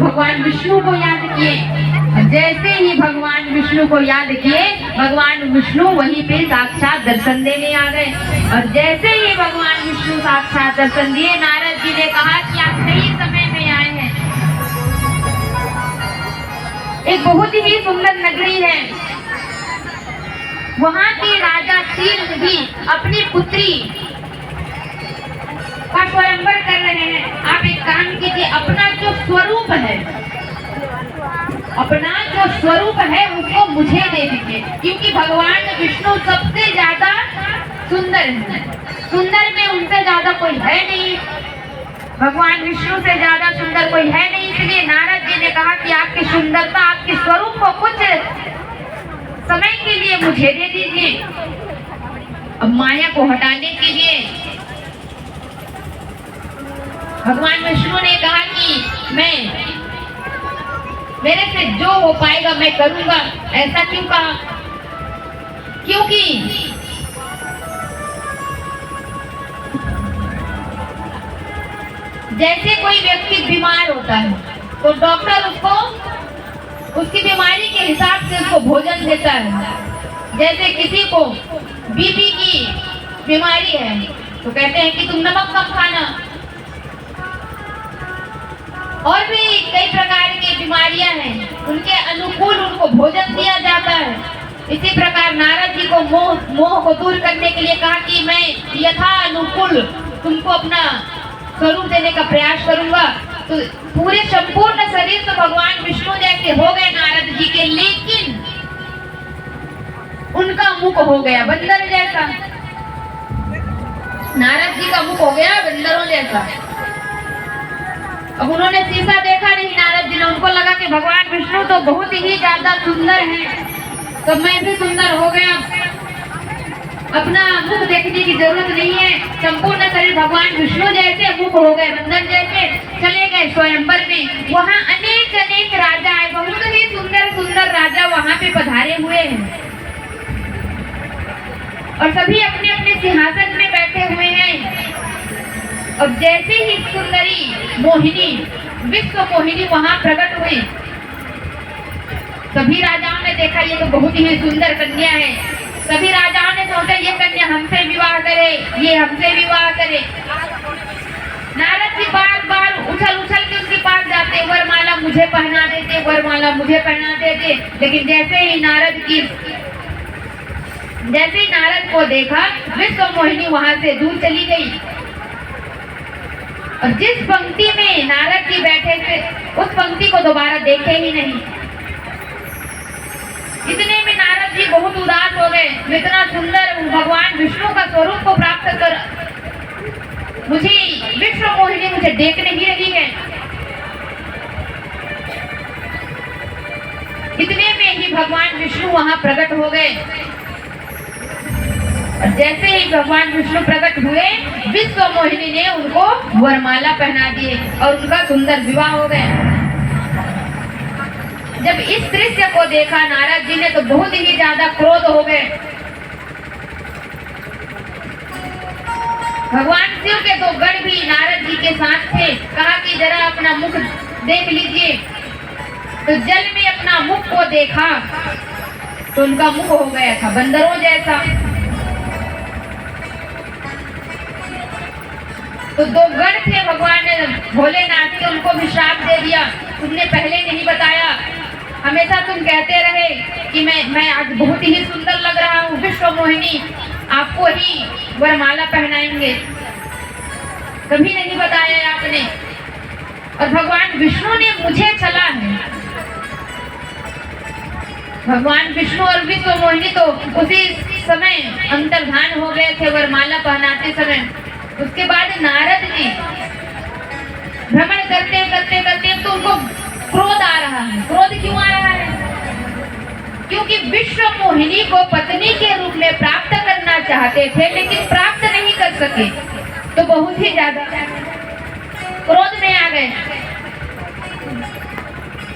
भगवान विष्णु को याद किए। जैसे ही भगवान विष्णु को याद किए, भगवान विष्णु वहीं पे साक्षात दर्शन देने आ गए। और जैसे ही भगवान विष्णु साक्षात दर्शन दिए, नारद जी ने कहा कि आप सही समय में आए हैं। एक बहुत ही सुंदर नगरी है, वहां के राजा तीर भी अपनी पुत्री का स्वयंवर कर रहे हैं। आप एक काम कीजिए, अपना जो स्वरूप है, अपना जो स्वरूप है उसको मुझे दे दीजिए, क्योंकि भगवान विष्णु सबसे ज्यादा सुंदर है। सुंदर में उनसे ज्यादा कोई है नहीं, भगवान विष्णु से ज्यादा सुंदर कोई है नहीं। इसलिए नारद जी ने कहा कि आपकी सुंदरता, आपके स्वरूप को कुछ समय के लिए मुझे दे दीजिए। अब माया को हटाने के लिए भगवान विष्णु ने कहा कि मेरे से जो हो पाएगा मैं करूंगा। ऐसा क्यों कहा? क्योंकि जैसे कोई व्यक्ति बीमार होता है तो डॉक्टर उसको उसकी बीमारी के हिसाब से उसको भोजन देता है। जैसे किसी को बीपी की बीमारी है तो कहते हैं कि तुम नमक कम खाना। और भी कई प्रकार की बीमारियां हैं, उनके अनुकूल उनको भोजन दिया जाता है। इसी प्रकार नारद जी को मोह को दूर करने के लिए कहा कि मैं यथा अनुकूल तुमको अपना स्वरूप देने का प्रयास करूंगा। तो पूरे संपूर्ण शरीर तो भगवान विष्णु जैसे हो गए नारद जी के, लेकिन उनका मुख हो गया बंदर जैसा। नारद जी का मुख हो गया बंदरों जैसा। अब उन्होंने शीशा देखा नहीं नारद जी ने, उनको लगा कि भगवान विष्णु तो बहुत ही ज्यादा सुंदर हैं, तो मैं भी सुंदर हो गया। अपना मुख देखने की जरूरत नहीं है, संपूर्ण शरीर भगवान विष्णु जैसे, मुख हो गए बंदर जैसे। चले गए स्वयंवर में, वहाँ अनेक अनेक राजा आए, बहुत ही सुंदर सुंदर राजा वहाँ पे पधारे हुए हैं और सभी अपने अपने सिंहासन में बैठे हुए हैं। और जैसे ही सुंदरी मोहिनी, विश्व मोहिनी वहां प्रकट हुई, सभी राजाओं ने देखा ये तो बहुत ही सुंदर कन्या है। सभी राजाओं ने सोचा ये कन्या हमसे विवाह करे, ये हमसे विवाह करे। नारद जी बार बार उछल उछल के उसके पास जाते, वरमाला मुझे पहना देते, वरमाला मुझे पहना देते। लेकिन जैसे ही नारद को देखा, विश्व मोहिनी वहां से दूर चली गई। और जिस पंक्ति में नारद जी बैठे थे उस पंक्ति को दोबारा देखे ही नहीं। इतने में नारद जी बहुत उदास हो गए, इतना सुंदर भगवान विष्णु का स्वरूप को प्राप्त कर मुझे विश्व मोहिनी मुझे देख नहीं रही है। इतने में ही भगवान विष्णु वहां प्रकट हो गए। जैसे ही भगवान विष्णु प्रकट हुए, विश्व मोहिनी ने उनको वरमाला पहना दी और उनका सुंदर विवाह हो गया। जब इस दृश्य को देखा नारद जी ने तो बहुत ही ज्यादा क्रोध हो गए। भगवान शिव के दो गण भी नारद जी के साथ थे। कहा कि जरा अपना मुख देख लीजिए। तो जल में अपना मुख को देखा तो उनका मुख हो गया था बंदरों जैसा। तो दो गण थे, भगवान ने भोलेनाथ के उनको भी श्राप दे दिया, तुमने पहले नहीं बताया। हमेशा तुम कहते रहे कि मैं आज बहुत ही सुंदर लग रहा हूँ, विश्व मोहिनी आपको ही वरमाला पहनाएंगे, कभी नहीं बताया आपने। और भगवान विष्णु ने मुझे चला है। भगवान विष्णु और विश्व मोहिनी तो उसी समय अंतर्धान हो गए थे वरमाला पहनाते समय। उसके बाद नारद जी भ्रमण करते करते करते तो उनको क्रोध आ रहा है। क्रोध क्यों आ रहा है? क्योंकि विश्व मोहिनी को पत्नी के रूप में प्राप्त करना चाहते थे, लेकिन प्राप्त नहीं कर सके, तो बहुत ही ज्यादा क्रोध में आ गए।